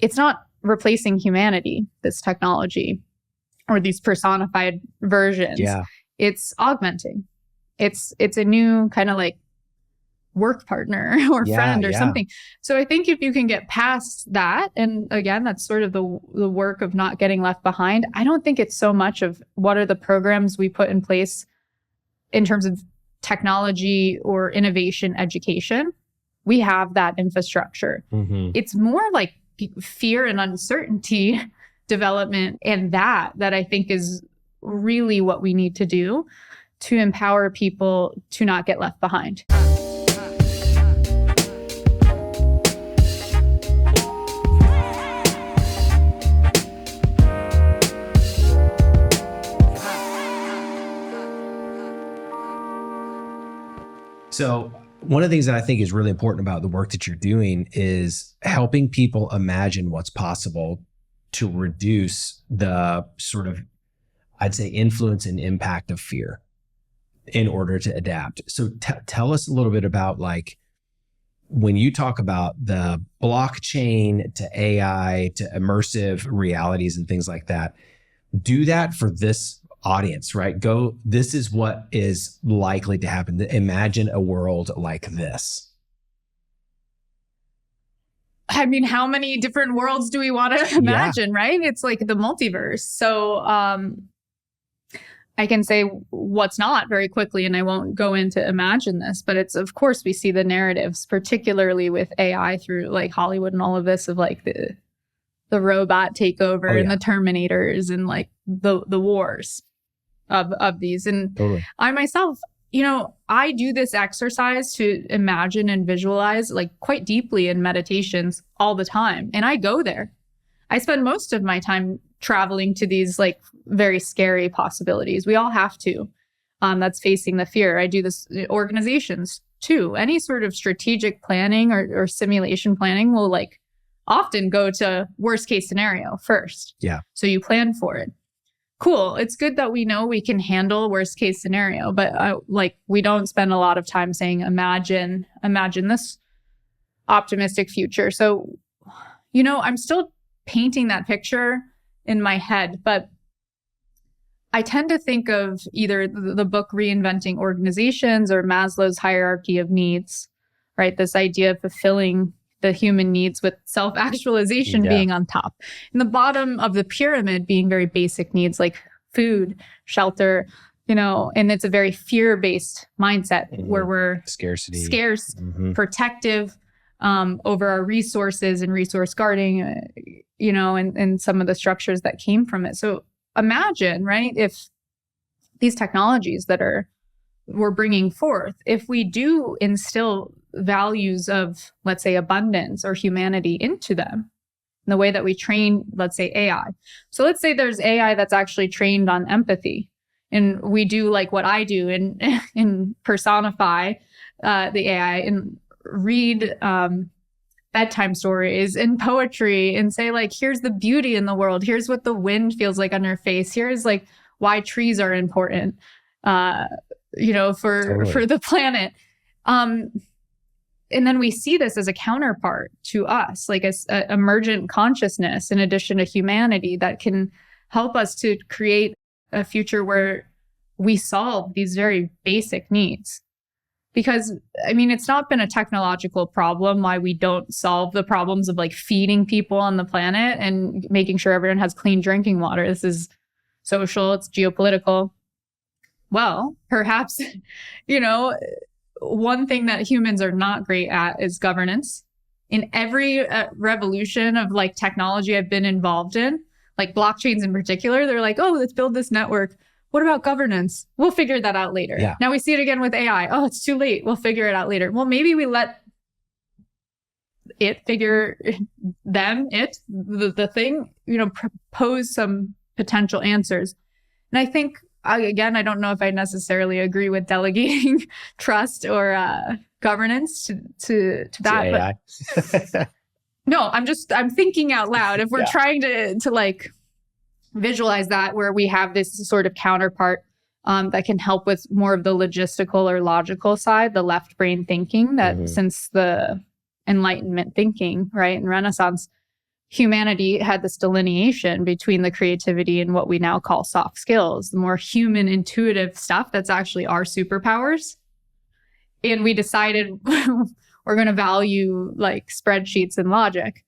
it's not replacing humanity, this technology or these personified versions. Yeah. It's augmenting. It's a new kind of like work partner or friend or something. So I think if you can get past that, and again, that's sort of the work of not getting left behind. I don't think it's so much of what are the programs we put in place in terms of technology or innovation education. We have that infrastructure. It's more like fear and uncertainty development, and that I think is really what we need to do to empower people to not get left behind. So one of the things that I think is really important about the work that you're doing is helping people imagine what's possible to reduce the sort of, I'd say, influence and impact of fear in order to adapt. So tell us a little bit about, like, when you talk about the blockchain to AI to immersive realities and things like that, do that for this audience, right? This is what is likely to happen. Imagine a world like this. I mean, how many different worlds do we want to imagine, right? It's like the multiverse. So I can say what's not very quickly, and I won't go into imagine this, but it's, of course, we see the narratives, particularly with AI through like Hollywood and all of this, of like the robot takeover and the Terminators and like the wars of these. And I myself, I do this exercise to imagine and visualize like quite deeply in meditations all the time. And I go there. I spend most of my time traveling to these like very scary possibilities. We all have to. That's facing the fear. I do this in organizations too. Any sort of strategic planning or simulation planning will like often go to worst case scenario first. Yeah. So you plan for it. Cool. It's good that we know we can handle worst case scenario, but we don't spend a lot of time saying, imagine this optimistic future. So, I'm still painting that picture in my head, but I tend to think of either the book Reinventing Organizations or Maslow's hierarchy of needs, right? This idea of fulfilling the human needs with self-actualization being on top. And the bottom of the pyramid being very basic needs like food, shelter, and it's a very fear-based mindset where we're scarce, protective over our resources and resource guarding, and some of the structures that came from it. So imagine, right, if these technologies that we're bringing forth, if we do instill values of, let's say, abundance or humanity into them in the way that we train, let's say, AI. So let's say there's AI that's actually trained on empathy, and we do like what I do and personify the AI and read bedtime stories and poetry and say like, here's the beauty in the world. Here's what the wind feels like on your face. Here's like why trees are important, for the planet. And then we see this as a counterpart to us, like as emergent consciousness in addition to humanity that can help us to create a future where we solve these very basic needs. Because, it's not been a technological problem why we don't solve the problems of like feeding people on the planet and making sure everyone has clean drinking water. This is social, it's geopolitical. Well, perhaps, one thing that humans are not great at is governance. In every revolution of like technology I've been involved in, like blockchains in particular, they're like, oh, let's build this network. What about governance? We'll figure that out later. Yeah. Now we see it again with AI. Oh, it's too late. We'll figure it out later. Well, maybe we let it figure the thing, propose some potential answers. And I think, again, I don't know if I necessarily agree with delegating trust or governance to that. But no, I'm thinking out loud. If we're trying to like visualize that, where we have this sort of counterpart that can help with more of the logistical or logical side, the left brain thinking that since the Enlightenment thinking, right, and Renaissance, humanity had this delineation between the creativity and what we now call soft skills, the more human intuitive stuff that's actually our superpowers. And we decided we're going to value like spreadsheets and logic.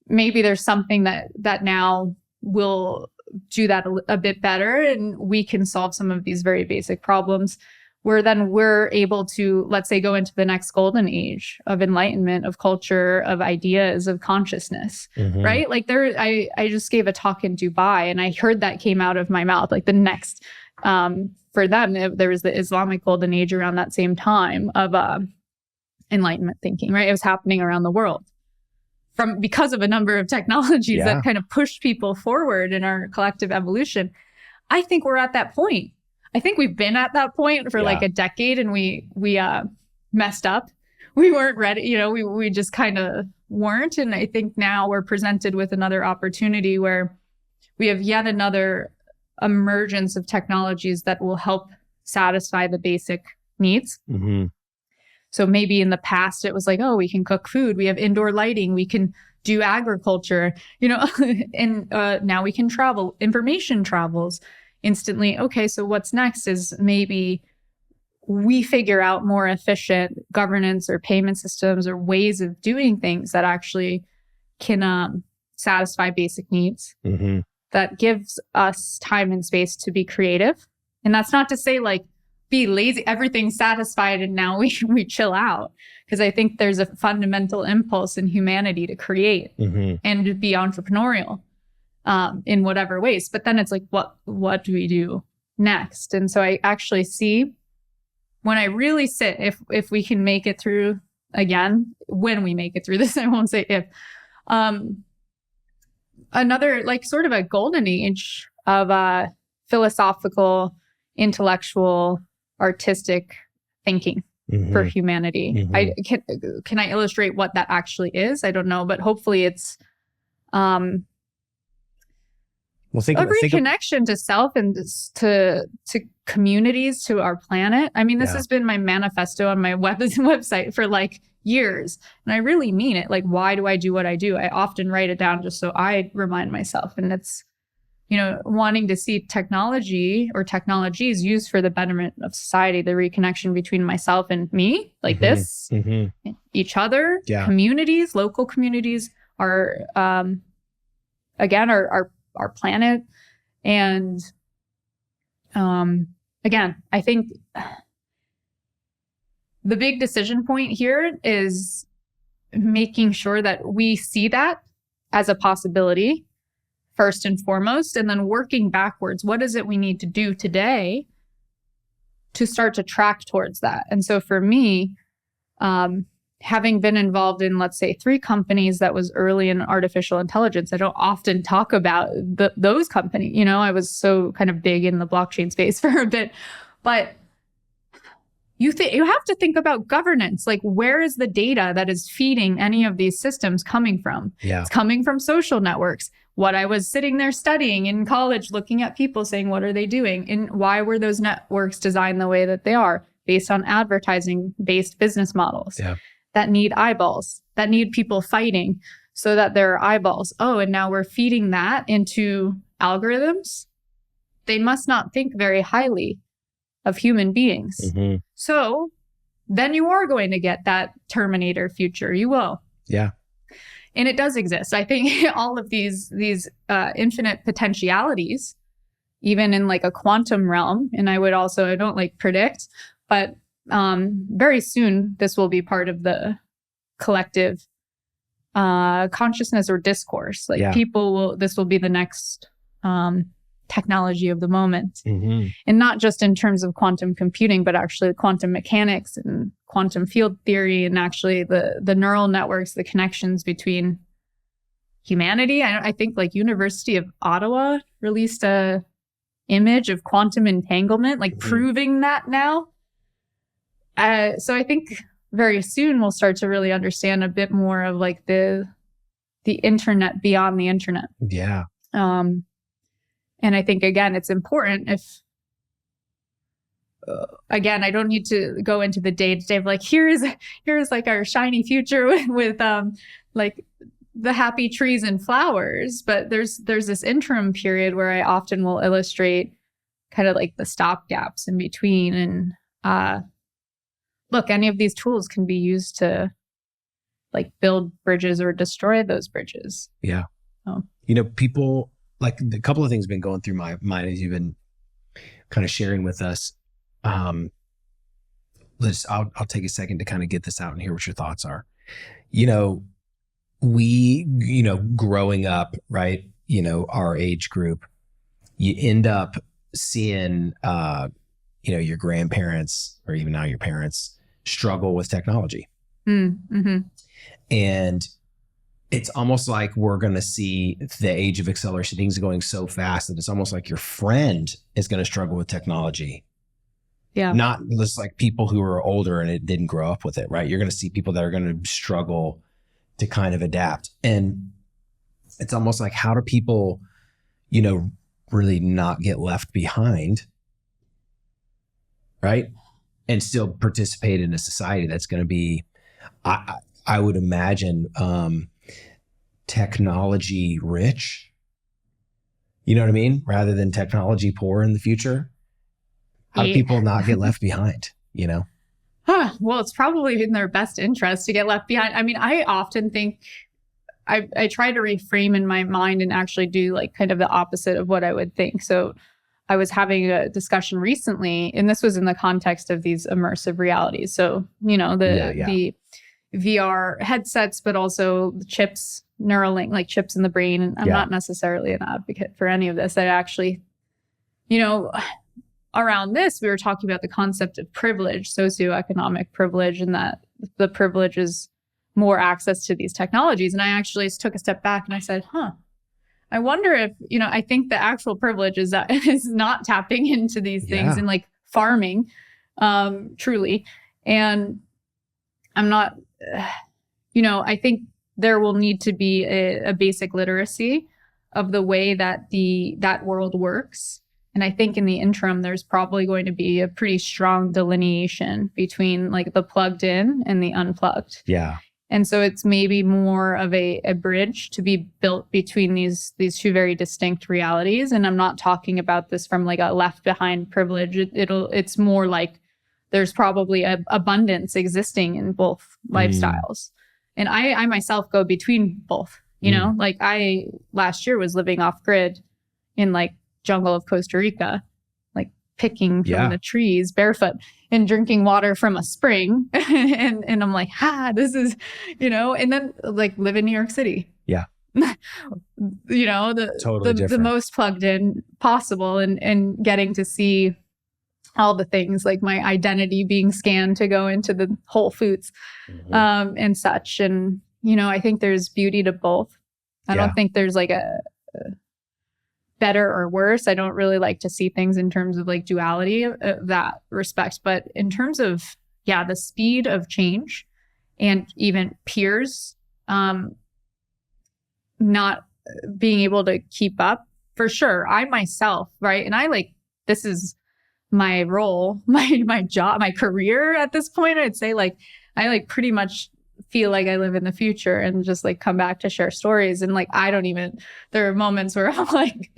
Maybe there's something that now will do that a bit better, and we can solve some of these very basic problems, where then we're able to, let's say, go into the next golden age of enlightenment, of culture, of ideas, of consciousness, right? Like I just gave a talk in Dubai, and I heard that came out of my mouth, like the next, for them, there was the Islamic golden age around that same time of enlightenment thinking, right? It was happening around the world because of a number of technologies that kind of pushed people forward in our collective evolution. I think we're at that point. I think we've been at that point for like a decade, and we messed up. We weren't ready, we just kind of weren't. And I think now we're presented with another opportunity where we have yet another emergence of technologies that will help satisfy the basic needs. So maybe in the past it was like, oh, we can cook food, we have indoor lighting, we can do agriculture, and now we can travel. Information travels instantly. Okay, so what's next is maybe we figure out more efficient governance or payment systems or ways of doing things that actually can satisfy basic needs. That gives us time and space to be creative. And that's not to say like be lazy, everything's satisfied and now we chill out. Because I think there's a fundamental impulse in humanity to create and to be entrepreneurial. In whatever ways. But then it's like, what do we do next? And so I actually see, when I really sit, if we can make it through, again, when we make it through this, I won't say if, another like sort of a golden age of philosophical, intellectual, artistic thinking for humanity. Can I illustrate what that actually is? I don't know, but hopefully it's reconnection to self and to communities, to our planet. I mean, this has been my manifesto on my website for like years. And I really mean it. Like, why do I do what I do? I often write it down just so I remind myself. And it's, wanting to see technology or technologies used for the betterment of society, the reconnection between myself and me, like this, each other, communities, local communities, our planet. And again, I think the big decision point here is making sure that we see that as a possibility first and foremost, and then working backwards. What is it we need to do today to start to track towards that? And so for me, having been involved in, let's say, 3 companies that was early in artificial intelligence, I don't often talk about those companies. I was so kind of big in the blockchain space for a bit, but you have to think about governance. Like, where is the data that is feeding any of these systems coming from? It's coming from social networks. What I was sitting there studying in college, looking at people saying, what are they doing? And why were those networks designed the way that they are? Based on advertising-based business models that need eyeballs, that need people fighting so that there are eyeballs. Oh, and now we're feeding that into algorithms. They must not think very highly of human beings. So then you are going to get that Terminator future. You will. And it does exist. I think all of these infinite potentialities, even in like a quantum realm, and I don't like predict, but very soon this will be part of the collective consciousness or discourse. Like this will be the next technology of the moment. And not just in terms of quantum computing, but actually quantum mechanics and quantum field theory, and actually the neural networks, the connections between humanity. I think like University of Ottawa released a image of quantum entanglement, like proving that now. So I think very soon we'll start to really understand a bit more of like the internet beyond the internet. And I think, again, it's important if, again, I don't need to go into the day-to-day of like, here's like our shiny future with like the happy trees and flowers, but there's this interim period where I often will illustrate kind of like the stopgaps in between. And look, any of these tools can be used to like build bridges or destroy those bridges. Yeah. Oh. People, like, a couple of things have been going through my mind as you've been kind of sharing with us. I'll take a second to kind of get this out and hear what your thoughts are. We, growing up, right, our age group, you end up seeing, your grandparents or even now your parents struggle with technology. Mm-hmm. And it's almost like we're going to see the age of acceleration, things are going so fast that it's almost like your friend is going to struggle with technology. Yeah. Not just like people who are older and it didn't grow up with it, right? You're going to see people that are going to struggle to kind of adapt. And it's almost like, how do people, really not get left behind, right? And still participate in a society that's going to be, I would imagine, technology rich, you know what I mean? Rather than technology poor in the future. How do people not get left behind, Well, it's probably in their best interest to get left behind. I mean, I often think I try to reframe in my mind and actually do like kind of the opposite of what I would think. So I was having a discussion recently, and this was in the context of these immersive realities. So, the VR headsets, but also the chips, Neuralink, like chips in the brain. And I'm not necessarily an advocate for any of this. I actually, around this, we were talking about the concept of privilege, socioeconomic privilege, and that the privilege is more access to these technologies. And I actually took a step back and I said, I wonder if, I think the actual privilege is that is not tapping into these things and like farming, truly. And I'm not, I think there will need to be a basic literacy of the way that that world works. And I think in the interim, there's probably going to be a pretty strong delineation between like the plugged in and the unplugged. Yeah. And so it's maybe more of a bridge to be built between these two very distinct realities. And I'm not talking about this from like a left behind privilege. It's more like there's probably a abundance existing in both lifestyles. And I myself go between both, like I last year was living off grid in like jungle of Costa Rica, like picking from the trees barefoot and drinking water from a spring. and I'm like, this is, and then like live in New York City. Yeah. Totally the most plugged in possible and getting to see all the things like my identity being scanned to go into the Whole Foods and such. And, I think there's beauty to both. I don't think there's like a better or worse. I don't really like to see things in terms of like duality of that respect. But in terms of, the speed of change and even peers not being able to keep up, for sure. I myself, right? And I like, this is my role, my job, my career at this point. I'd say like, I like pretty much feel like I live in the future and just like come back to share stories. And like, there are moments where I'm like,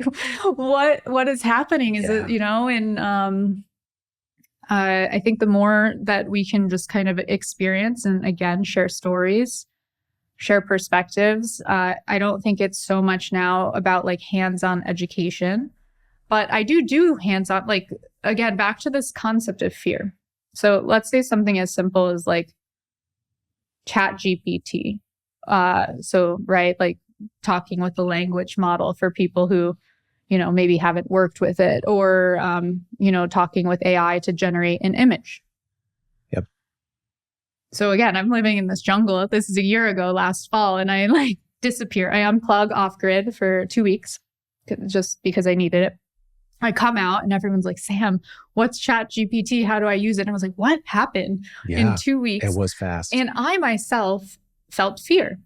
what is happening? Is it, and I think the more that we can just kind of experience and again, share stories, share perspectives. I don't think it's so much now about like hands-on education, but I do hands-on, like, again, back to this concept of fear. So let's say something as simple as like ChatGPT. Right, like talking with the language model for people who, maybe haven't worked with it, or, talking with AI to generate an image. Yep. So again, I'm living in this jungle. This is a year ago, last fall, and I like disappear. I unplug off grid for 2 weeks just because I needed it. I come out and everyone's like, Sam, what's ChatGPT? How do I use it? And I was like, what happened in 2 weeks? It was fast. And I myself felt fear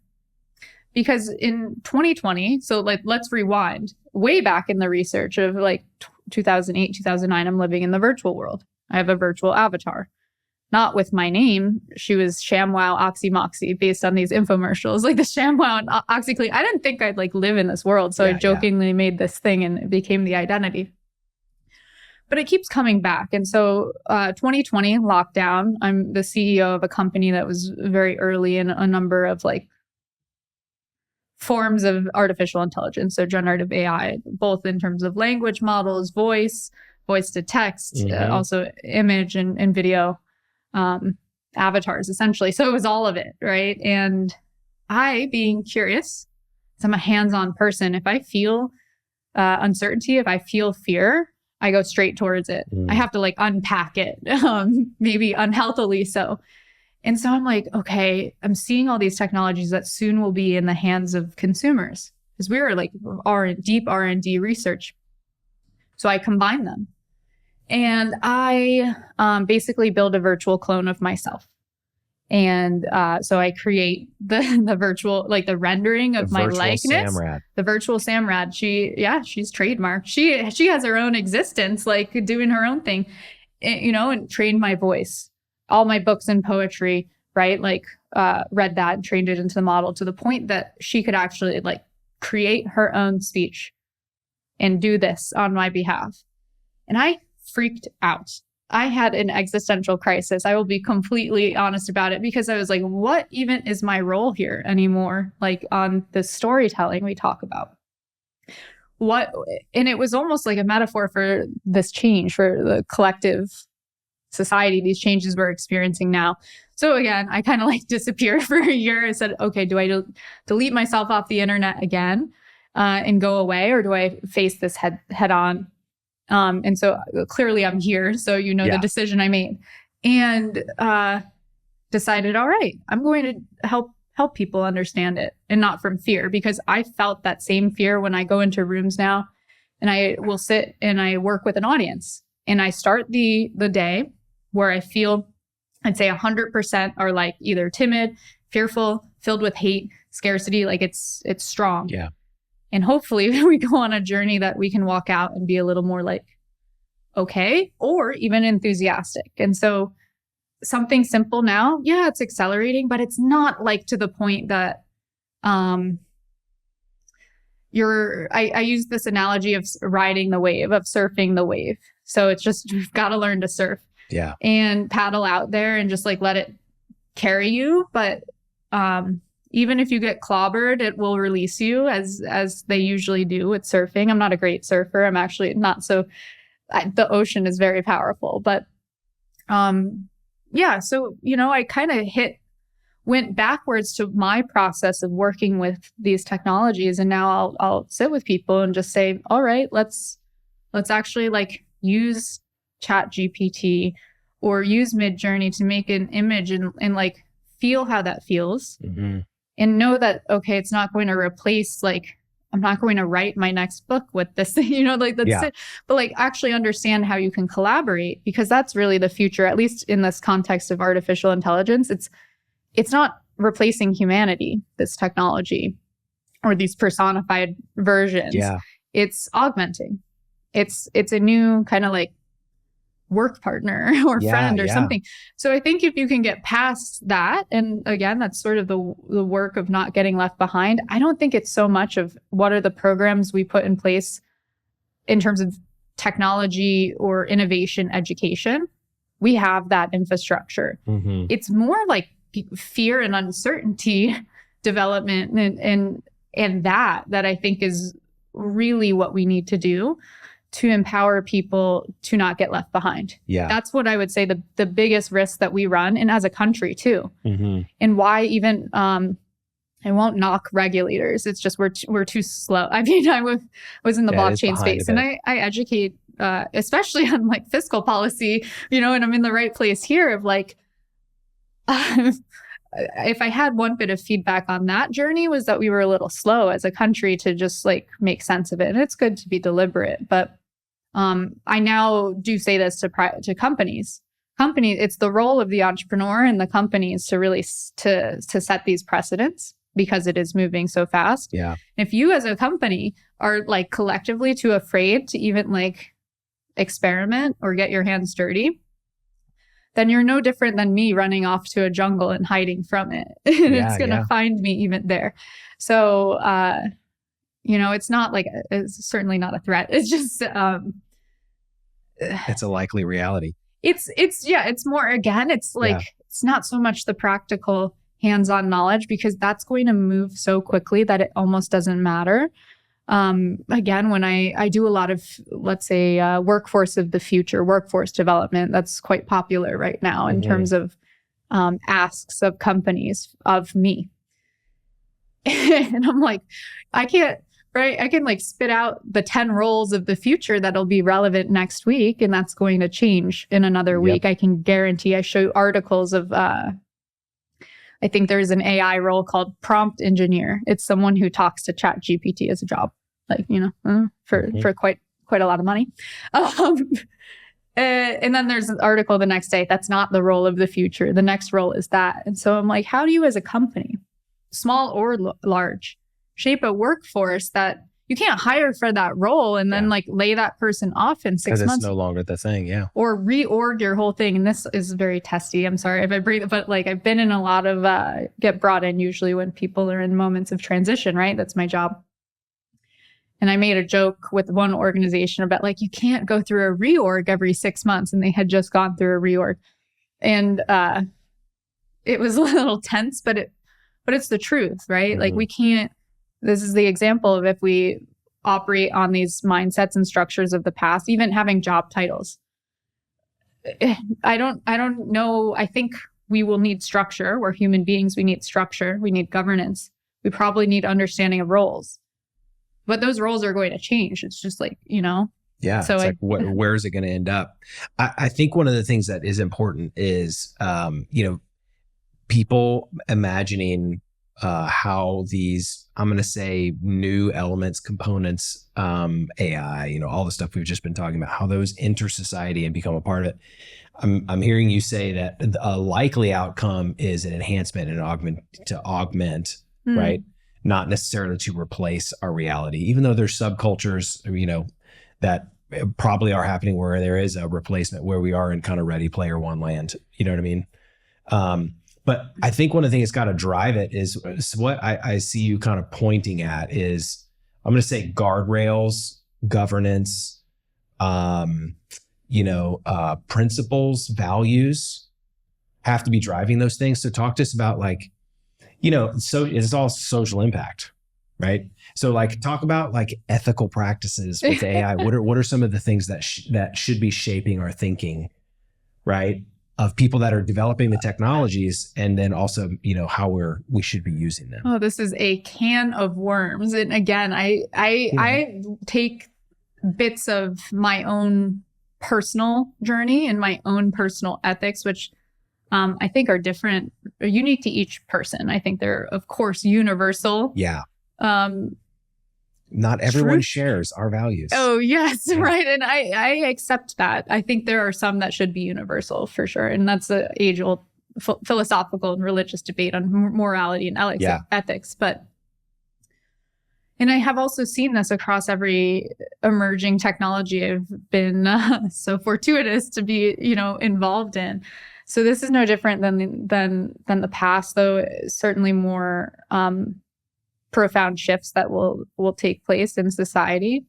because in 2020, so like, let's rewind way back in the research of like 2008, 2009, I'm living in the virtual world. I have a virtual avatar. not with my name. She was ShamWow Oxymoxy based on these infomercials, like the ShamWow and OxyClean. I didn't think I'd like live in this world. So I jokingly made this thing and it became the identity. But it keeps coming back. And so 2020 lockdown, I'm the CEO of a company that was very early in a number of like forms of artificial intelligence. So generative AI, both in terms of language models, voice to text, also image and video, avatars essentially. So it was all of it, right? And I, being curious, so I'm a hands-on person. If I feel uncertainty, if I feel fear, I go straight towards it. I have to like unpack it, maybe unhealthily so. And so I'm like, okay, I'm seeing all these technologies that soon will be in the hands of consumers because we were like deep R&D research. So I combine them and I basically build a virtual clone of myself. And so I create the virtual, like the rendering of my likeness. Sam Rad. The virtual Sam Rad. She's trademarked. She has her own existence, like doing her own thing, and trained my voice, all my books and poetry, right? Like read that and trained it into the model to the point that she could actually like create her own speech and do this on my behalf. And I freaked out. I had an existential crisis. I will be completely honest about it because I was like, what even is my role here anymore? Like on the storytelling we talk about. And it was almost like a metaphor for this change, for the collective society, these changes we're experiencing now. So again, I kind of like disappeared for a year. I said, okay, do I delete myself off the internet again and go away? Or do I face this head on? And so clearly I'm here. So, the decision I made and decided, all right, I'm going to help people understand it and not from fear, because I felt that same fear when I go into rooms now and I will sit and I work with an audience and I start the day where I feel, I'd say 100% are like either timid, fearful, filled with hate, scarcity, like it's strong. Yeah. And hopefully we go on a journey that we can walk out and be a little more like, okay, or even enthusiastic. And so something simple now, it's accelerating, but it's not like to the point that I use this analogy of riding the wave, of surfing the wave. So it's just, you've got to learn to surf and paddle out there and just like let it carry you. But even if you get clobbered, it will release you as they usually do with surfing. I'm not a great surfer. I'm actually not so, the ocean is very powerful, but so, I kind of went backwards to my process of working with these technologies. And now I'll sit with people and just say, all right, let's actually like use ChatGPT or use Midjourney to make an image and like feel how that feels. Mm-hmm. And know that, okay, it's not going to replace, like, I'm not going to write my next book with this, that's it. But like actually understand how you can collaborate, because that's really the future, at least in this context of artificial intelligence. It's not replacing humanity, this technology, or these personified versions. Yeah. It's augmenting. It's a new kind of like work partner or friend or something. So I think if you can get past that, and again, that's sort of the work of not getting left behind. I don't think it's so much of what are the programs we put in place in terms of technology or innovation education. We have that infrastructure. Mm-hmm. It's more like fear and uncertainty development and that I think is really what we need to do to empower people to not get left behind. Yeah. That's what I would say the biggest risk that we run, and as a country too. Mm-hmm. And why even, I won't knock regulators. It's just we're too slow. I mean, I was in the blockchain space and I educate, especially on like fiscal policy, and I'm in the right place here of like, if I had one bit of feedback on that journey was that we were a little slow as a country to just like make sense of it. And it's good to be deliberate, but I now do say this to companies. It's the role of the entrepreneur and the companies to really to set these precedents, because it is moving so fast. Yeah. If you as a company are like collectively too afraid to even like experiment or get your hands dirty, then you're no different than me running off to a jungle and hiding from it. It's going to find me even there. So, it's not like, it's certainly not a threat. It's just, it's a likely reality. It's more, again, it's like, it's not so much the practical hands-on knowledge, because that's going to move so quickly that it almost doesn't matter. Again, when I do a lot of, let's say, workforce of the future, workforce development, that's quite popular right now in terms of asks of companies of me. And I'm like, I can like spit out the 10 roles of the future that'll be relevant next week, and that's going to change in another week. I can guarantee. I show articles of, I think there's an AI role called prompt engineer. It's someone who talks to ChatGPT as a job, like, for quite a lot of money. And then there's an article the next day. That's not the role of the future. The next role is that. And so I'm like, how do you as a company, small or large, shape a workforce that you can't hire for that role and then like lay that person off in 6 months? It's no longer the thing, or reorg your whole thing. And this is very testy. I'm sorry if I breathe, but like I've been in a lot of get brought in usually when people are in moments of transition, right? That's my job. And I made a joke with one organization about like, you can't go through a reorg every 6 months, and they had just gone through a reorg. And it was a little tense, but it's the truth, right? Like we can't. This is the example of if we operate on these mindsets and structures of the past, even having job titles. I don't know. I think we will need structure. We're human beings. We need structure. We need governance. We probably need understanding of roles. But those roles are going to change. It's just like, Yeah. So it's where is it going to end up? I think one of the things that is important is, people imagining how these, I'm going to say, new elements, components, AI, all the stuff we've just been talking about, how those enter society and become a part of it. I'm hearing you say that a likely outcome is an enhancement and augment, right? Not necessarily to replace our reality, even though there's subcultures, that probably are happening where there is a replacement, where we are in kind of Ready Player One land. You know what I mean? But I think one of the things that's got to drive it is what I see you kind of pointing at is, I'm going to say, guardrails, governance, principles, values have to be driving those things. So talk to us about so it's all social impact, right? So like talk about like ethical practices with AI. What are some of the things that should be shaping our thinking, right? Of people that are developing the technologies, and then also, how we should be using them. Oh, this is a can of worms. And again, I take bits of my own personal journey and my own personal ethics, which I think are different, are unique to each person. I think they're, of course, universal. Yeah. Not everyone shares our values. Oh, yes. Yeah. Right. And I accept that. I think there are some that should be universal for sure. And that's an age-old philosophical and religious debate on morality and ethics. And I have also seen this across every emerging technology I've been so fortuitous to be, involved in. So this is no different than the past, though certainly more profound shifts that will take place in society.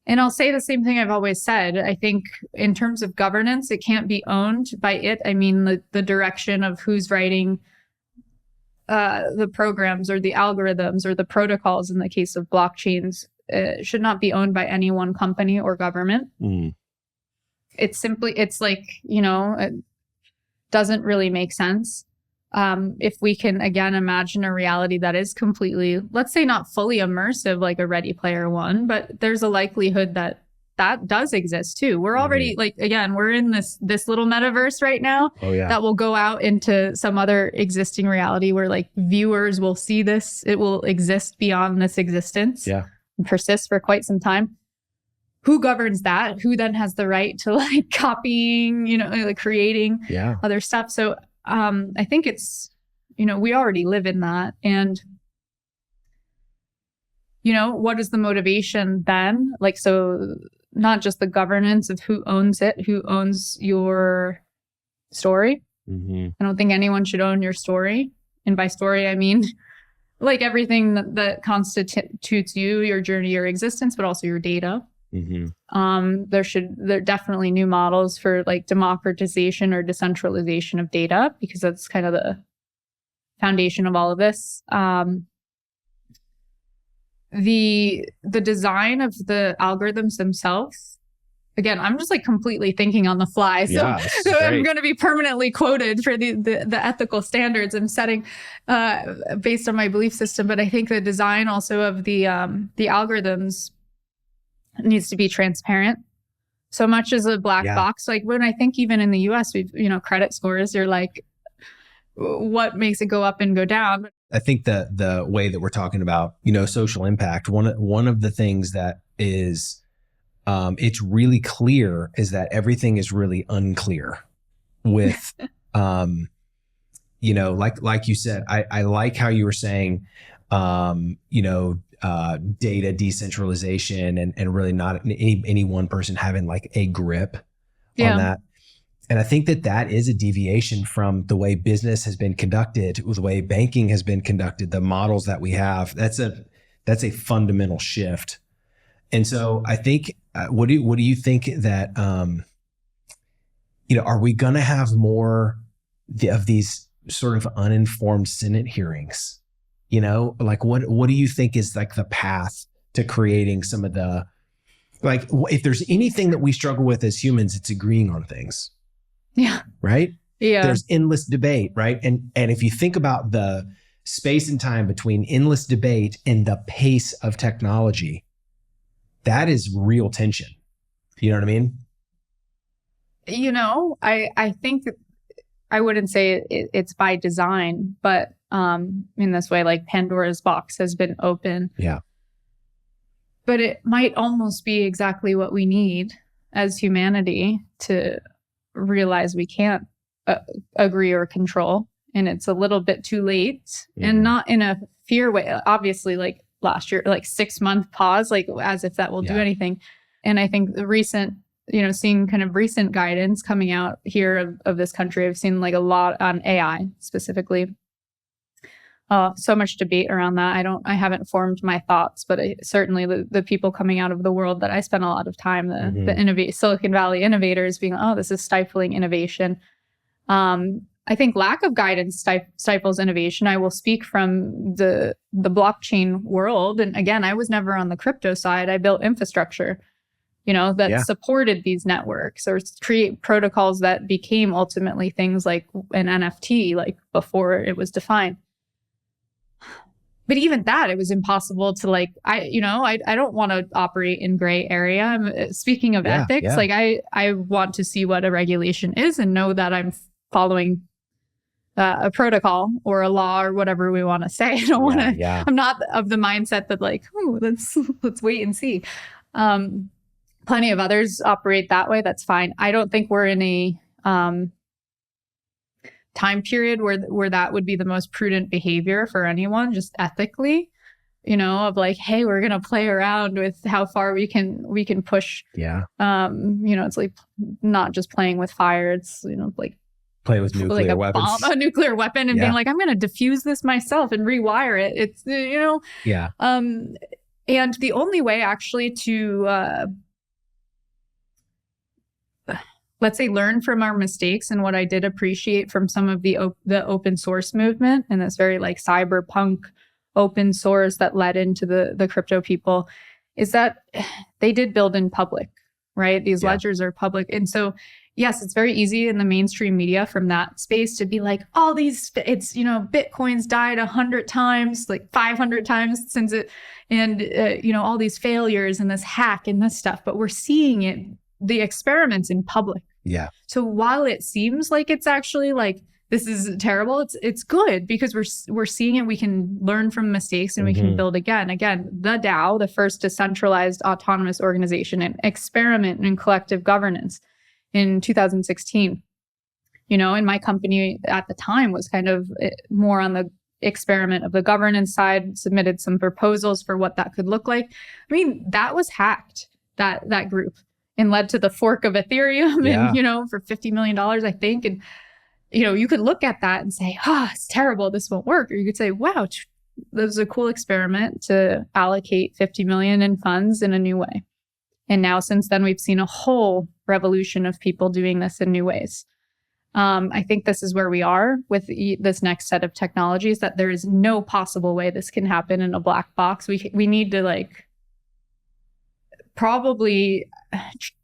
And I'll say the same thing I've always said. I think in terms of governance, it can't be owned by it. I mean, the direction of who's writing the programs or the algorithms or the protocols in the case of blockchains should not be owned by any one company or government. It's like, it doesn't really make sense. If we can, again, imagine a reality that is completely, let's say not fully immersive, like a Ready Player One, but there's a likelihood that does exist too. We're already we're in this little metaverse right now that will go out into some other existing reality where like viewers will see this. It will exist beyond this existence and persist for quite some time. Who governs that? Who then has the right to like copying, creating other stuff? So I think it's, we already live in that. And, what is the motivation then? Like, so not just the governance of who owns it, who owns your story. I don't think anyone should own your story. And by story, I mean like everything that constitutes you, your journey, your existence, but also your data. There are definitely new models for like democratization or decentralization of data, because that's kind of the foundation of all of this. The design of the algorithms themselves, again, I'm just like completely thinking on the fly. So, I'm going to be permanently quoted for the ethical standards I'm setting based on my belief system. But I think the design also of the algorithms needs to be transparent. So much as a black box. Like when I think even in the US, we've, credit scores, you're like, what makes it go up and go down? I think the way that we're talking about, social impact, one of the things that is it's really clear is that everything is really unclear with, like you said, I like how you were saying, data decentralization and really not any one person having like a grip on that. And I think that is a deviation from the way business has been conducted, the way banking has been conducted, the models that we have. That's a fundamental shift. And so I think, what do you think that, are we going to have more of these sort of uninformed Senate hearings? Like what do you think is like the path to creating some of the, like, if there's anything that we struggle with as humans, it's agreeing on things. Yeah. Right? Yeah. There's endless debate, right? And if you think about the space and time between endless debate and the pace of technology, that is real tension. You know what I mean? I think I wouldn't say it's by design, but in this way, like Pandora's box has been open. Yeah. But it might almost be exactly what we need as humanity to realize we can't agree or control. And it's a little bit too late, and not in a fear way. Obviously, like last year, like 6-month pause, like as if that will do anything. And I think the recent, seeing kind of recent guidance coming out here of this country, I've seen like a lot on AI specifically. So much debate around that. I haven't formed my thoughts, but certainly the people coming out of the world that I spend a lot of time, the Silicon Valley innovators being, this is stifling innovation. I think lack of guidance stifles innovation. I will speak from the blockchain world. And again, I was never on the crypto side. I built infrastructure, that supported these networks or create protocols that became ultimately things like an NFT, like before it was defined. But even that, it was impossible to like, I don't want to operate in gray area. Speaking of ethics, like I want to see what a regulation is and know that I'm following a protocol or a law or whatever we want to say. I don't want to, I'm not of the mindset that like, let's wait and see. Plenty of others operate that way. That's fine. I don't think we're in a time period where that would be the most prudent behavior for anyone, just ethically, of like, hey, we're going to play around with how far we can push. Yeah. It's like not just playing with fire. It's, like play with nuclear weapons, a nuclear weapon and being like, I'm going to diffuse this myself and rewire it. It's, Yeah. And the only way actually to, let's say, learn from our mistakes, and what I did appreciate from some of the open source movement and this very like cyberpunk open source that led into the crypto people, is that they did build in public, right? These ledgers are public. And so, yes, it's very easy in the mainstream media from that space to be like, all these, it's, Bitcoin's died 100 times, like 500 times since it, and, all these failures and this hack and this stuff, but we're seeing it, the experiments in public. Yeah. So while it seems like it's actually like, this is terrible, it's good because we're seeing it. We can learn from mistakes and we can build again. Again, the DAO, the first decentralized autonomous organization, and experiment in collective governance in 2016. And my company at the time was kind of more on the experiment of the governance side, submitted some proposals for what that could look like. I mean, that was hacked. that group, and led to the fork of Ethereum, Yeah. and, you know, for $50 million, I think. And, you know, you could look at that and say, it's terrible, this won't work. Or you could say, wow, that was a cool experiment to allocate 50 million in funds in a new way. And now since then, we've seen a whole revolution of people doing this in new ways. I think this is where we are with this next set of technologies, that there is no possible way this can happen in a black box. We need to like probably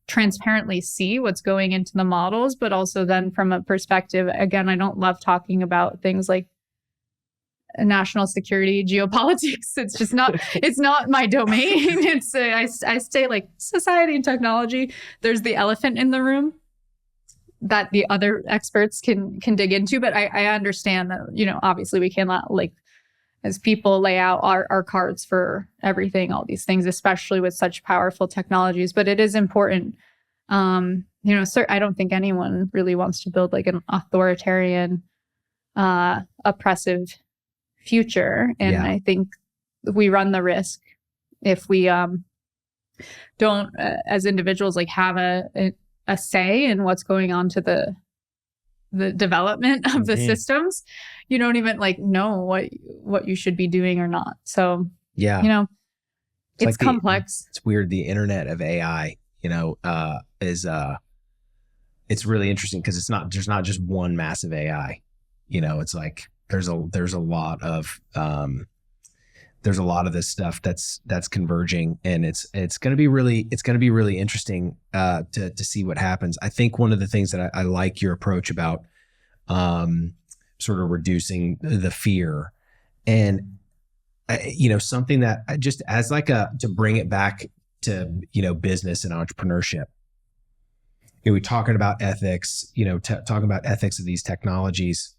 transparently see what's going into the models, but also then from a perspective, again, I don't love talking about things like national security, geopolitics. It's just not, it's not my domain. It's, I say like society and technology, there's the elephant in the room that the other experts can dig into. But I understand that, you know, obviously we cannot, like, as people lay out our cards for everything, all these things, especially with such powerful technologies. But it is important. You know, I don't think anyone really wants to build like an authoritarian, oppressive future. And I think we run the risk if we don't, as individuals, like have a say in what's going on to the development of the systems. You don't even like know what you should be doing or not. So you know, it's like complex. It's weird. The internet of AI, you know, is it's really interesting because there's not just one massive AI. You know, it's like there's a lot of this stuff that's converging, and it's going to be really interesting to see what happens. I think one of the things that I like your approach about sort of reducing the fear, and you know, something that just as like to bring it back to, you know, business and entrepreneurship. You know, we're talking about ethics, you know, talking about ethics of these technologies.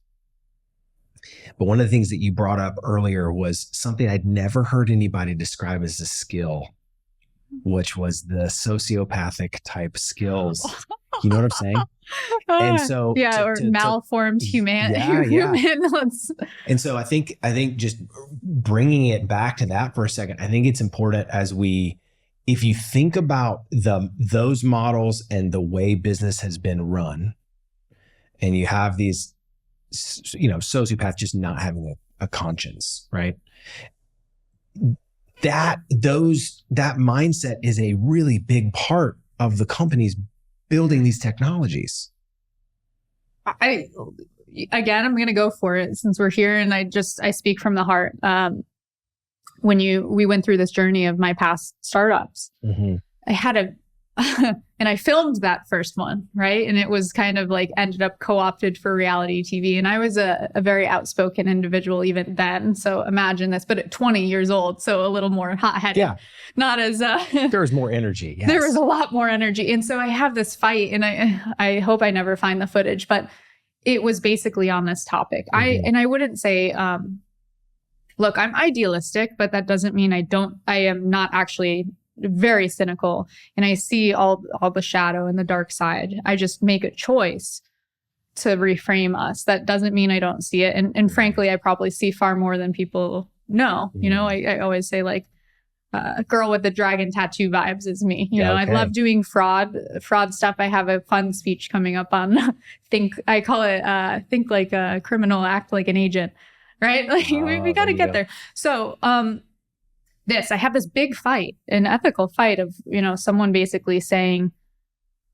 But one of the things that you brought up earlier was something I'd never heard anybody describe as a skill, which was the sociopathic type skills. You know what I'm saying? And so, or malformed human. And so I think just bringing it back to that for a second, I think it's important if you think about those models and the way business has been run, and you have these, you know, sociopaths just not having a conscience, right? That mindset is a really big part of the companies building these technologies. I'm going to go for it since we're here, and I speak from the heart. When we went through this journey of my past startups, I had and I filmed that first one, right? And it was kind of like ended up co-opted for reality TV. And I was a very outspoken individual even then. So imagine this, but at 20 years old, so a little more hot-headed. Yeah. Not as... there was more energy. Yes. There was a lot more energy. And so I have this fight, and I hope I never find the footage, but it was basically on this topic. I wouldn't say... look, I'm idealistic, but that doesn't mean I am not actually very cynical, and I see all the shadow and the dark side. I just make a choice to reframe us. That doesn't mean I don't see it. And frankly, I probably see far more than people know. You know, I always say like a girl with the dragon tattoo vibes is me. You know, I love doing fraud stuff. I have a fun speech coming up on think like a criminal, act like an agent. Right? Like we got to get there. So, I have this big fight, an ethical fight of, you know, someone basically saying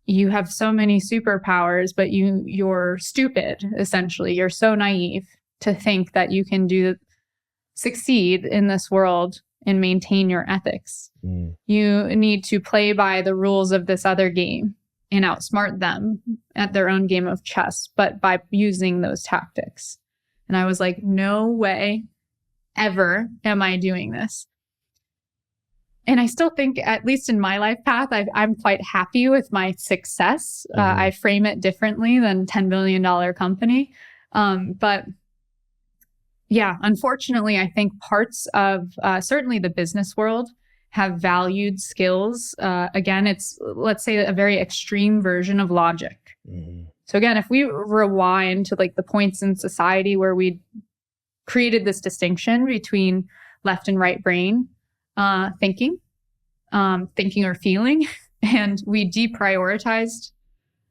you have so many superpowers, but you're stupid. Essentially, you're so naive to think that you can succeed in this world and maintain your ethics. You need to play by the rules of this other game and outsmart them at their own game of chess, but by using those tactics. And I was like, no way ever am I doing this. And I still think, at least in my life path, I'm quite happy with my success. I frame it differently than $10 billion company. But yeah, unfortunately, I think parts of certainly the business world have valued skills. Again, it's, let's say, a very extreme version of logic. So again, if we rewind to like the points in society where we created this distinction between left and right brain thinking, thinking or feeling, and we deprioritized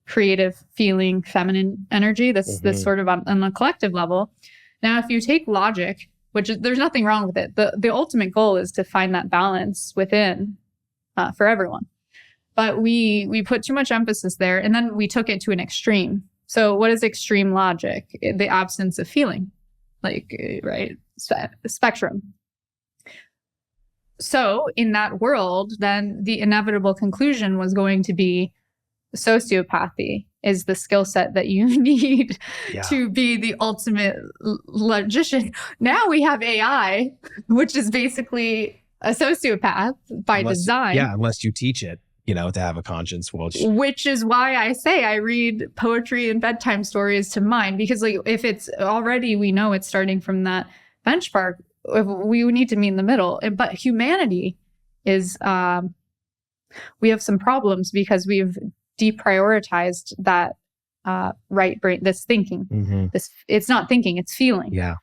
creative, feeling, feminine energy. This sort of on a collective level. Now, if you take logic, which is, there's nothing wrong with it, the ultimate goal is to find that balance within for everyone. But we put too much emphasis there, and then we took it to an extreme. So what is extreme logic? The absence of feeling, right? Spectrum. So in that world, then the inevitable conclusion was going to be sociopathy is the skill set that you need to be the ultimate logician. Now we have AI, which is basically a sociopath by design. Yeah, unless you teach it, to have a conscience. Which is why I say I read poetry and bedtime stories to mine, because if it's already, we know it's starting from that benchmark, we need to meet in the middle. But humanity is, we have some problems because we've deprioritized that right brain, this thinking. It's not thinking, it's feeling. Yeah.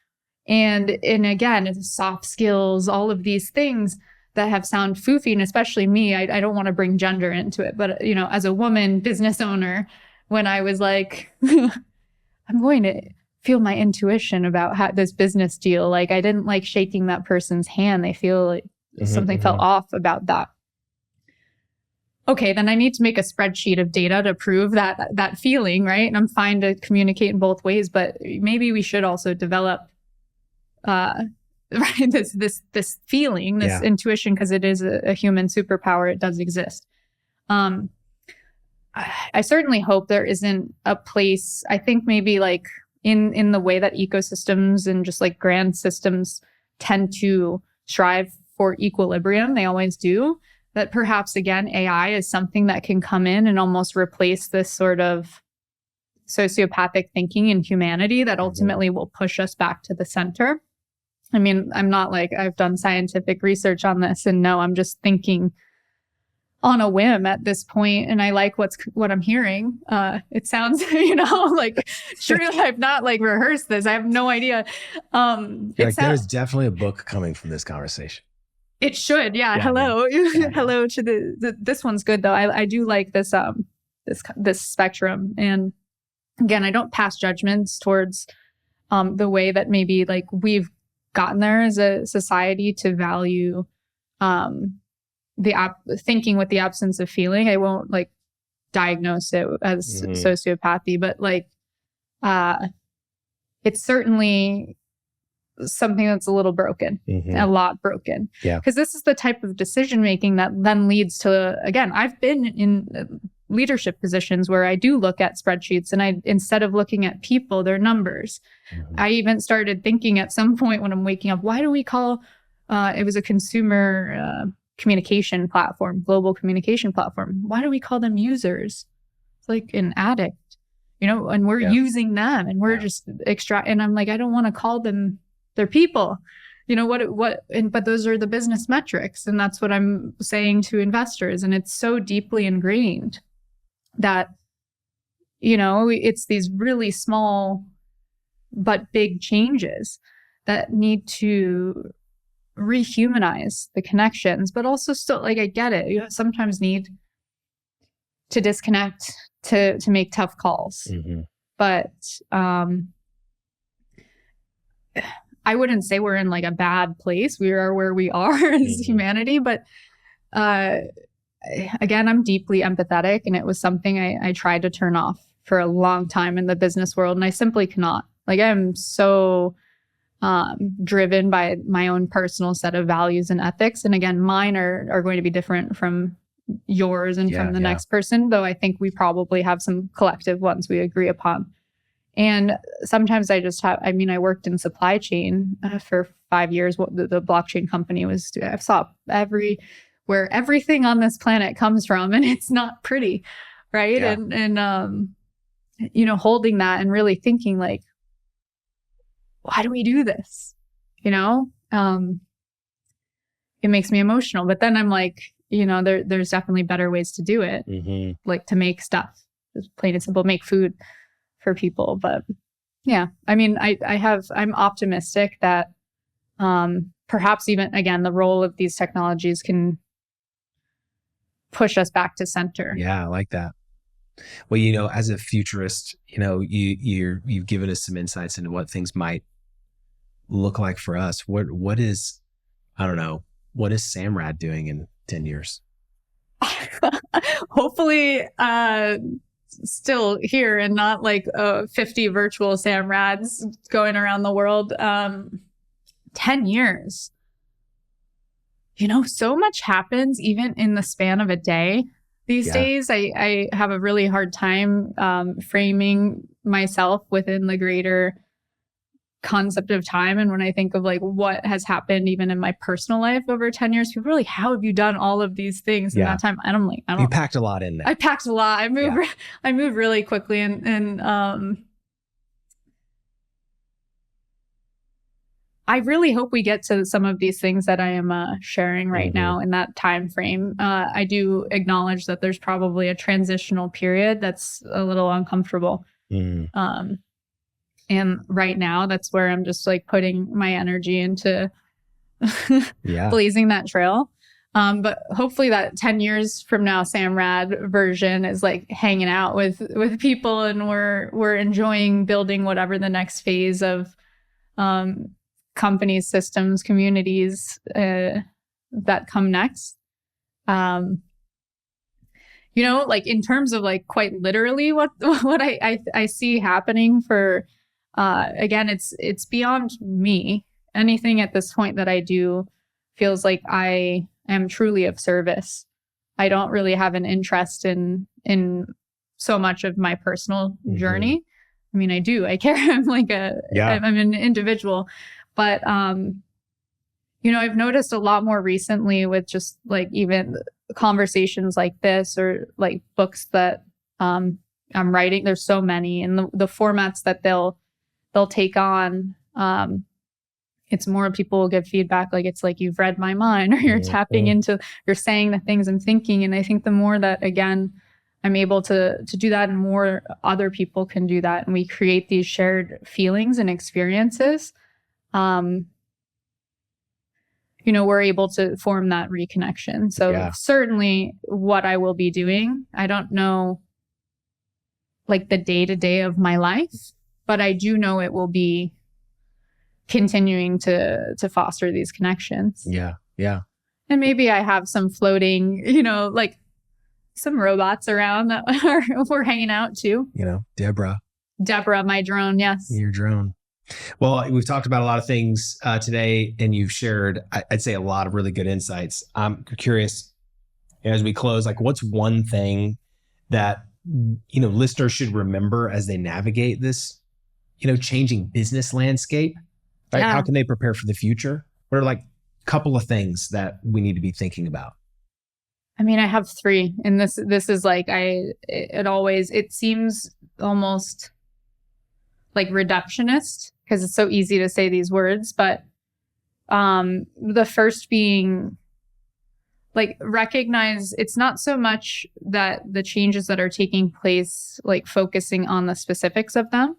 And again, it's soft skills, all of these things that have sound foofy, and especially me, I don't want to bring gender into it, but as a woman business owner, when I was like, I'm going to feel my intuition about how this business deal, I didn't like shaking that person's hand. They feel like something felt off about that. Okay, then I need to make a spreadsheet of data to prove that feeling, right? And I'm fine to communicate in both ways, but maybe we should also develop right, this feeling, this intuition, because it is a human superpower. It does exist. I certainly hope there isn't a place, I think maybe in the way that ecosystems and just grand systems tend to strive for equilibrium, they always do, that perhaps, again, AI is something that can come in and almost replace this sort of sociopathic thinking in humanity that ultimately will push us back to the center. I mean, I'm not I've done scientific research on this, and no, I'm just thinking on a whim at this point, and I like what I'm hearing. It sounds, surely I've not rehearsed this. I have no idea. There's definitely a book coming from this conversation. It should, yeah. Hello, hello to this one's good though. I do like this this spectrum, and again, I don't pass judgments towards the way that maybe we've gotten there as a society to value thinking with the absence of feeling. I won't diagnose it as sociopathy, but it's certainly something that's a little broken, a lot broken. Yeah. Because this is the type of decision making that then leads to, again, I've been in leadership positions where I do look at spreadsheets, and instead of looking at people, they're numbers. I even started thinking at some point when I'm waking up, why do we call, it was a consumer communication platform, global communication platform. Why do we call them users? It's like an addict, and we're using them, and we're just and I'm like, I don't want to call them, they're people, but those are the business metrics. And that's what I'm saying to investors. And it's so deeply ingrained that, it's these really small but big changes that need to rehumanize the connections, but also still, I get it. You sometimes need to disconnect to make tough calls. But I wouldn't say we're in a bad place. We are where we are as humanity. But again, I'm deeply empathetic, and it was something I tried to turn off for a long time in the business world, and I simply cannot. I'm so driven by my own personal set of values and ethics. And again, mine are going to be different from yours and from the next person, though I think we probably have some collective ones we agree upon. And sometimes I just I worked in supply chain for 5 years. What the blockchain company was doing. I saw where everything on this planet comes from, and it's not pretty, right? Yeah. And holding that and really thinking why do we do this? It makes me emotional. But then I'm there's definitely better ways to do it, to make stuff, just plain and simple, make food for people. But yeah, I'm optimistic that perhaps even, again, the role of these technologies can push us back to center. Yeah, I like that. Well, as a futurist, you've given us some insights into what things might look like for us. What is, I don't know, what is Sam Rad doing in 10 years? Hopefully, still here and not like 50 virtual Sam Rads going around the world. 10 years. So much happens even in the span of a day. These days, I have a really hard time framing myself within the greater concept of time. And when I think of like what has happened even in my personal life over 10 years, people are like, how have you done all of these things in that time? And I'm like, I don't. You packed a lot in there. I packed a lot. I moved really quickly, and I really hope we get to some of these things that I am sharing right now in that time frame. I do acknowledge that there's probably a transitional period that's a little uncomfortable. And right now, that's where I'm just like putting my energy into blazing that trail. But hopefully that 10 years from now, Sam Rad version is like hanging out with people, and we're enjoying building whatever the next phase of companies, systems, communities that come next. Like in terms of like quite literally what I see happening for, again, it's beyond me. Anything at this point that I do feels like I am truly of service. I don't really have an interest in so much of my personal journey. I mean, I do. I care. I'm like I'm an individual. But, I've noticed a lot more recently with just like even conversations like this, or like books that I'm writing. There's so many, and the formats that they'll take on. It's more people will give feedback like it's like you've read my mind, or you're tapping into, you're saying the things I'm thinking. And I think the more that, again, I'm able to do that, and more other people can do that, and we create these shared feelings and experiences, we're able to form that reconnection. So certainly what I will be doing, I don't know like the day-to-day of my life, but I do know it will be continuing to foster these connections. Yeah. And maybe I have some floating, like some robots around that we're hanging out too. Deborah, my drone. Yes. Your drone. Well, we've talked about a lot of things today, and you've shared, I'd say, a lot of really good insights. I'm curious, as we close, like what's one thing that, listeners should remember as they navigate this, changing business landscape, right? How can they prepare for the future? What are like a couple of things that we need to be thinking about? I mean, I have three, and this is like, it seems almost like reductionist, because it's so easy to say these words, but the first being like recognize it's not so much that the changes that are taking place, like focusing on the specifics of them.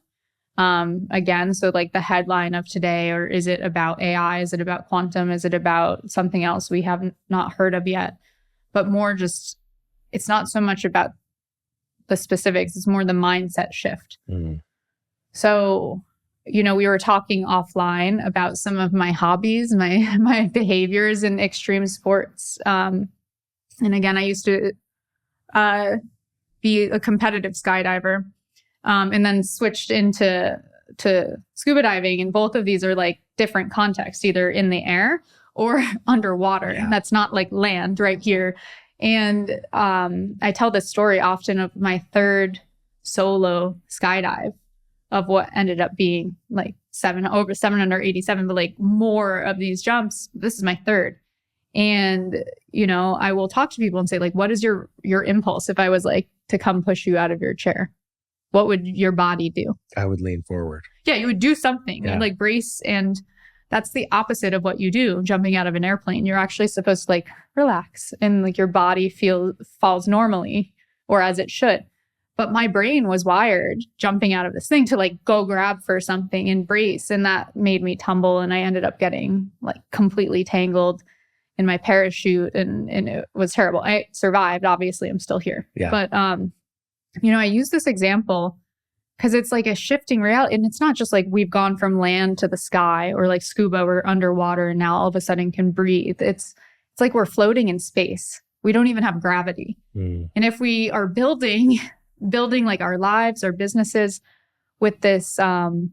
Again, so like the headline of today, or is it about AI? Is it about quantum? Is it about something else we have not heard of yet? But more just, it's not so much about the specifics. It's more the mindset shift. So, we were talking offline about some of my hobbies, my behaviors in extreme sports. And again, I used to be a competitive skydiver, and then switched into scuba diving. And both of these are like different contexts, either in the air or underwater. Yeah. That's not like land right here. And I tell this story often of my third solo skydive, of what ended up being like over 787, but like more of these jumps. This is my third. And, I will talk to people and say, like, what is your impulse? If I was like to come push you out of your chair, what would your body do? I would lean forward. Yeah, you would do something. You'd like brace. And that's the opposite of what you do jumping out of an airplane. You're actually supposed to like relax, and like your body falls normally, or as it should. But my brain was wired jumping out of this thing to like go grab for something and brace. And that made me tumble. And I ended up getting like completely tangled in my parachute, and it was terrible. I survived. Obviously, I'm still here. Yeah. But, I use this example because it's like a shifting reality. And it's not just like we've gone from land to the sky, or like scuba, we're underwater and now all of a sudden can breathe. It's like we're floating in space. We don't even have gravity. And if we are building like our lives, our businesses with this, the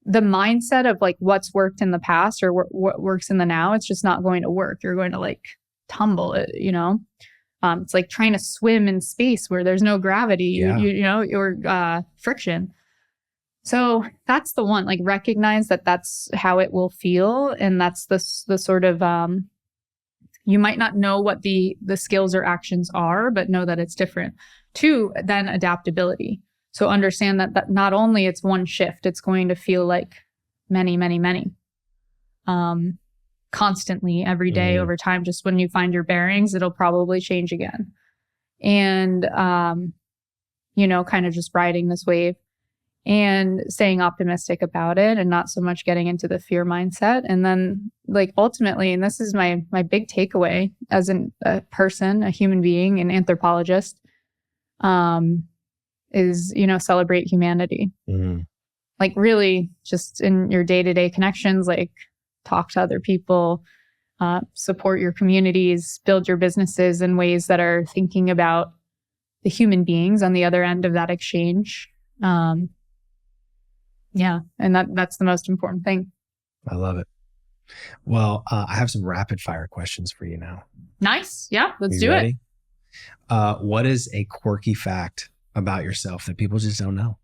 mindset of like what's worked in the past or what works in the now, it's just not going to work. You're going to like tumble it, it's like trying to swim in space where there's no gravity, or friction. So that's the one, like recognize that that's how it will feel. And that's the sort of, you might not know what the skills or actions are, but know that it's different. 2, then adaptability. So understand that not only it's one shift, it's going to feel like many, many, many. Constantly, every day, over time. Just when you find your bearings, it'll probably change again. And, kind of just riding this wave and staying optimistic about it and not so much getting into the fear mindset. And then like ultimately, and this is my big takeaway as a person, a human being, an anthropologist, is, celebrate humanity. Like really just in your day-to-day connections, like talk to other people, support your communities, build your businesses in ways that are thinking about the human beings on the other end of that exchange. And that's the most important thing. I love it. Well, I have some rapid fire questions for you now. Nice. Yeah, let's do ready? What is a quirky fact about yourself that people just don't know?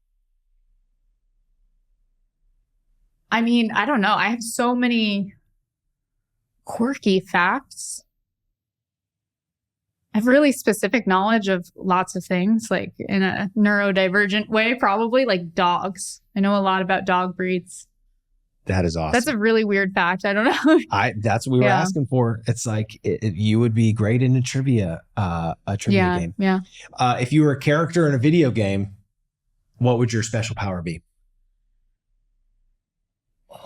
I mean, I don't know. I have so many quirky facts. I have really specific knowledge of lots of things, like in a neurodivergent way, probably like dogs. I know a lot about dog breeds. That is awesome. That's a really weird fact. I don't know. That's what we were asking for. It's like you would be great in a trivia game. Yeah. If you were a character in a video game, what would your special power be?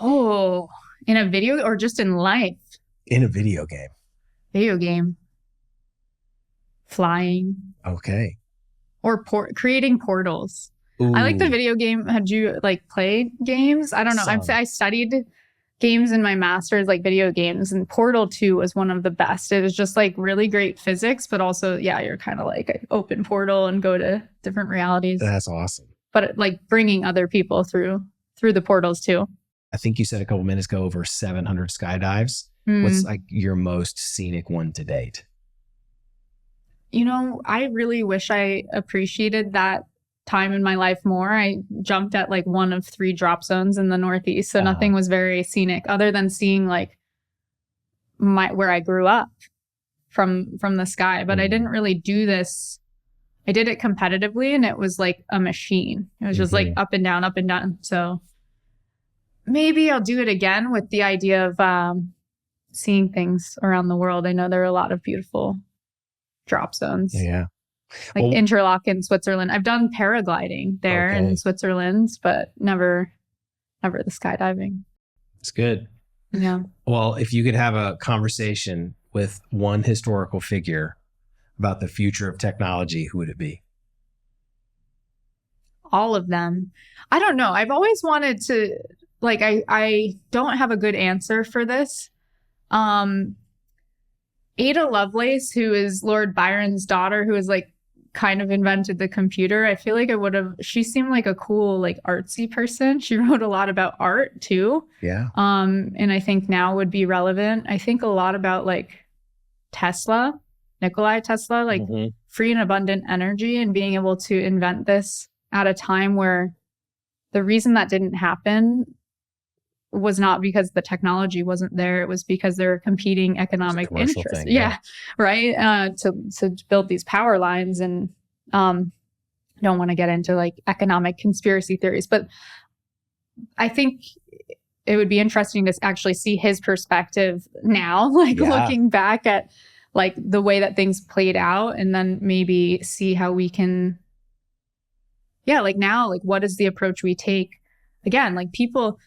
Oh, in a video or just in life? In a video game. Video game. Flying. Okay. Or creating portals. Ooh. I like the video game. Had you like played games? I don't know. I studied games in my master's, like video games, and Portal 2 was one of the best. It was just like really great physics, but also, you're kind of like open portal and go to different realities. That's awesome. But like bringing other people through the portals too. I think you said a couple minutes ago over 700 skydives. What's like your most scenic one to date? I really wish I appreciated that time in my life more. I jumped at like one of 3 drop zones in the Northeast, so nothing was very scenic other than seeing like where I grew up from the sky. But I didn't really do this. I did it competitively, and it was like a machine. It was just like up and down, up and down. So maybe I'll do it again with the idea of seeing things around the world. I know there are a lot of beautiful drop zones. Yeah. Like Interlaken, Switzerland. I've done paragliding there in Switzerland, but never the skydiving. It's good. Yeah. Well, if you could have a conversation with one historical figure about the future of technology, who would it be? All of them. I don't know. I've always wanted to, like, I don't have a good answer for this. Ada Lovelace, who is Lord Byron's daughter, who is like kind of invented the computer. I feel like she seemed like a cool, like artsy person. She wrote a lot about art too. Yeah. And I think now would be relevant. I think a lot about like Nikola Tesla, like free and abundant energy, and being able to invent this at a time where the reason that didn't happen was not because the technology wasn't there. It was because there were competing economic interests. Right. To build these power lines, and don't want to get into like economic conspiracy theories, but I think it would be interesting to actually see his perspective now, like looking back at like the way that things played out, and then maybe see how we can, like now, like what is the approach we take? Again, like people,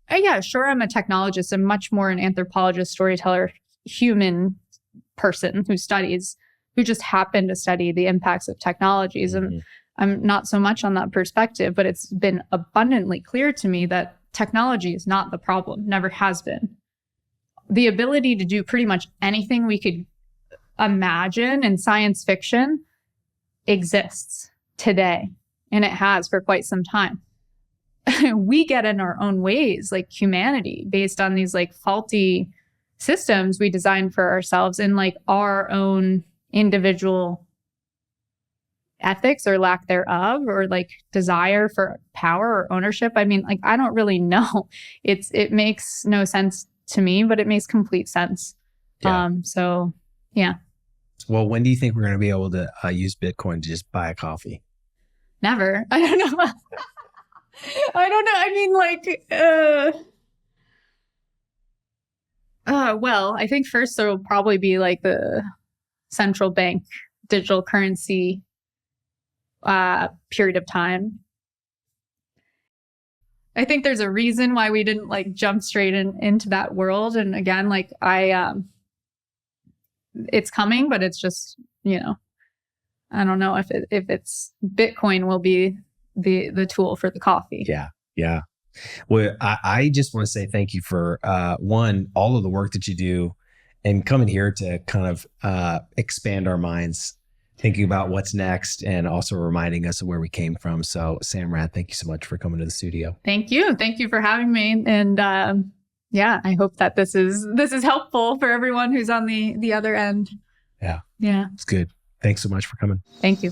Yeah, sure. I'm a technologist. I'm much more an anthropologist, storyteller, human person who just happened to study the impacts of technologies. And I'm not so much on that perspective, but it's been abundantly clear to me that technology is not the problem, never has been. The ability to do pretty much anything we could imagine in science fiction exists today, and it has for quite some time. We get in our own ways, like humanity, based on these like faulty systems we design for ourselves and like our own individual ethics or lack thereof, or like desire for power or ownership. I mean, like, I don't really know. It makes no sense to me, but it makes complete sense. Yeah. So yeah. Well, when do you think we're going to be able to use Bitcoin to just buy a coffee? Never. I don't know. I don't know. I mean, well, I think first there will probably be like the central bank digital currency period of time. I think there's a reason why we didn't like jump straight into that world. And again, like it's coming, but it's just, I don't know if it's Bitcoin will be the tool for the coffee. Yeah. Yeah. Well, I just want to say thank you for one, all of the work that you do and coming here to kind of expand our minds, thinking about what's next and also reminding us of where we came from. So Sam Rad, thank you so much for coming to the studio. Thank you. Thank you for having me. And yeah, I hope that this is helpful for everyone who's on the other end. Yeah. Yeah. It's good. Thanks so much for coming. Thank you.